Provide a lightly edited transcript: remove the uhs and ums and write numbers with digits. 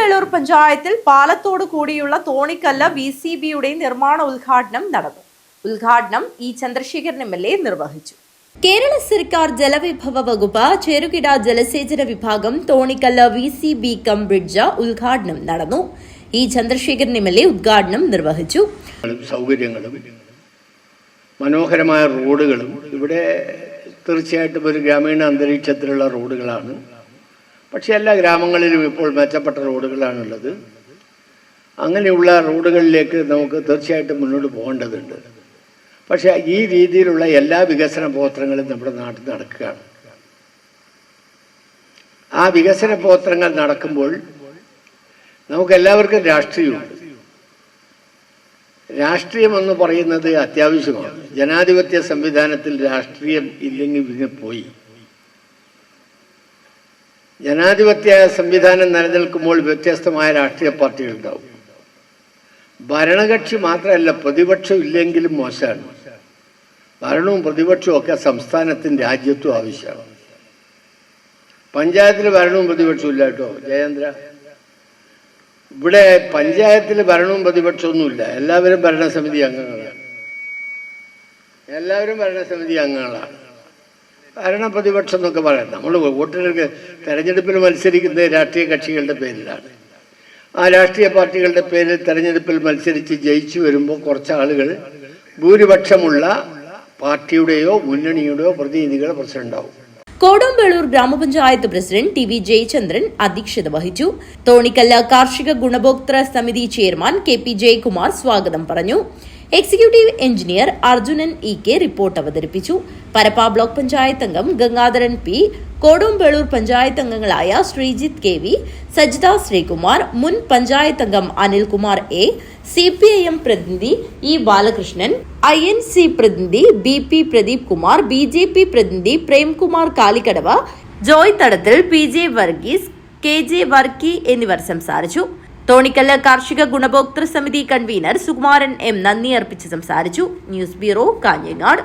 കൊടുമ്പേളൂർ പഞ്ചായത്തിൽ പാലത്തോട് കൂടിയുള്ള തോണിക്കല്ല് VCBയുടെ നിർമ്മാണ ഉദ്ഘാടനം നടന്നു. ഉദ്ഘാടനം ചന്ദ്രശേഖരൻ MLA നിർവഹിച്ചു. കേരള സർക്കാർ ജലവിഭവ വകുപ്പ് ചെറുകിട ജലസേചന വിഭാഗം തോണിക്കല്ല് VCB കം ബ്രിഡ്ജ് ഉദ്ഘാടനം നടന്നു. ചന്ദ്രശേഖരൻ MLA ഉദ്ഘാടനം നിർവഹിച്ചു. സൗകര്യങ്ങളും മനോഹരമായ റോഡുകളും ഇവിടെ തീർച്ചയായിട്ടും ഒരു ഗ്രാമീണ അന്തരീക്ഷത്തിലുള്ള റോഡുകളാണ്. പക്ഷേ എല്ലാ ഗ്രാമങ്ങളിലും ഇപ്പോൾ മെച്ചപ്പെട്ട റോഡുകളാണുള്ളത്. അങ്ങനെയുള്ള റോഡുകളിലേക്ക് നമുക്ക് തീർച്ചയായിട്ടും മുന്നോട്ട് പോകേണ്ടതുണ്ട്. പക്ഷേ ഈ രീതിയിലുള്ള എല്ലാ വികസന പ്രവർത്തനങ്ങളും നമ്മുടെ നാട്ടിൽ നടക്കുകയാണ്. ആ വികസന പ്രവർത്തനങ്ങൾ നടക്കുമ്പോൾ നമുക്കെല്ലാവർക്കും രാഷ്ട്രീയമുണ്ട്. രാഷ്ട്രീയം എന്ന് പറയുന്നത് അത്യാവശ്യമാണ്. ജനാധിപത്യ സംവിധാനത്തിൽ രാഷ്ട്രീയം ഇല്ലെങ്കിൽ പിന്നെ പോയി. ജനാധിപത്യ സംവിധാനം നിലനിൽക്കുമ്പോൾ വ്യത്യസ്തമായ രാഷ്ട്രീയ പാർട്ടികൾ ഉണ്ടാവും. ഭരണകക്ഷി മാത്രമല്ല, പ്രതിപക്ഷം ഇല്ലെങ്കിലും മോശമാണ്. ഭരണവും പ്രതിപക്ഷവും ഒക്കെ സംസ്ഥാനത്തിന് രാജ്യത്തും ആവശ്യമാണ്. പഞ്ചായത്തിൽ ഭരണവും പ്രതിപക്ഷവും ഇല്ല കേട്ടോ ജയേന്ദ്ര. ഇവിടെ പഞ്ചായത്തിൽ ഭരണവും പ്രതിപക്ഷമൊന്നുമില്ല. എല്ലാവരും ഭരണസമിതി അംഗങ്ങളാണ്. ഭരണപ്രതിപക്ഷം എന്നൊക്കെ പറയാം. നമ്മൾ വോട്ടുകൾക്ക് തെരഞ്ഞെടുപ്പിൽ മത്സരിക്കുന്നത് രാഷ്ട്രീയ കക്ഷികളുടെ പേരിലാണ്. ആ രാഷ്ട്രീയ പാർട്ടികളുടെ പേരിൽ തെരഞ്ഞെടുപ്പിൽ മത്സരിച്ച് ജയിച്ചു വരുമ്പോൾ കുറച്ച് ആളുകൾ ഭൂരിപക്ഷമുള്ള പാർട്ടിയുടെയോ മുന്നണിയുടെയോ പ്രതിനിധികൾ പ്രസിഡന്റാവും. കൊടുമ്പേളൂർ ഗ്രാമപഞ്ചായത്ത് പ്രസിഡന്റ് TV ജയചന്ദ്രൻ അധ്യക്ഷത വഹിച്ചു. തോണിക്കല്ല് കാർഷിക ഗുണഭോക്തൃ സമിതി ചെയർമാൻ KP ജയകുമാർ സ്വാഗതം പറഞ്ഞു. Executive engineer Arjunan EK report അവതരിപ്പിച്ചു. പരപ്പ ബ്ലോക്ക് പഞ്ചായത്ത് അംഗം ഗംഗാധരൻ P, കൊടുമ്പേളൂർ പഞ്ചായത്ത് അംഗങ്ങളായ ശ്രീജിത്ത് KV, സജിത ശ്രീകുമാർ, മുൻ പഞ്ചായത്ത് അംഗം അനിൽകുമാർ A, CPIM പ്രതിനിധി E ബാലകൃഷ്ണൻ, INC പ്രതിനിധി BP പ്രദീപ് കുമാർ, BJP പ്രതിനിധി പ്രേംകുമാർ കാലിക്കടവ്, ജോയ് തടത്തിൽ, PJ വർഗീസ്, KJ വർക്കി എന്നിവർ സംസാരിച്ചു. തോണിക്കല്ല് കാർഷിക ഗുണഭോക്തൃ സമിതി കൺവീനർ സുകുമാരൻ M നന്ദി അർപ്പിച്ച് സംസാരിച്ചു. News bureau, Kanhangad.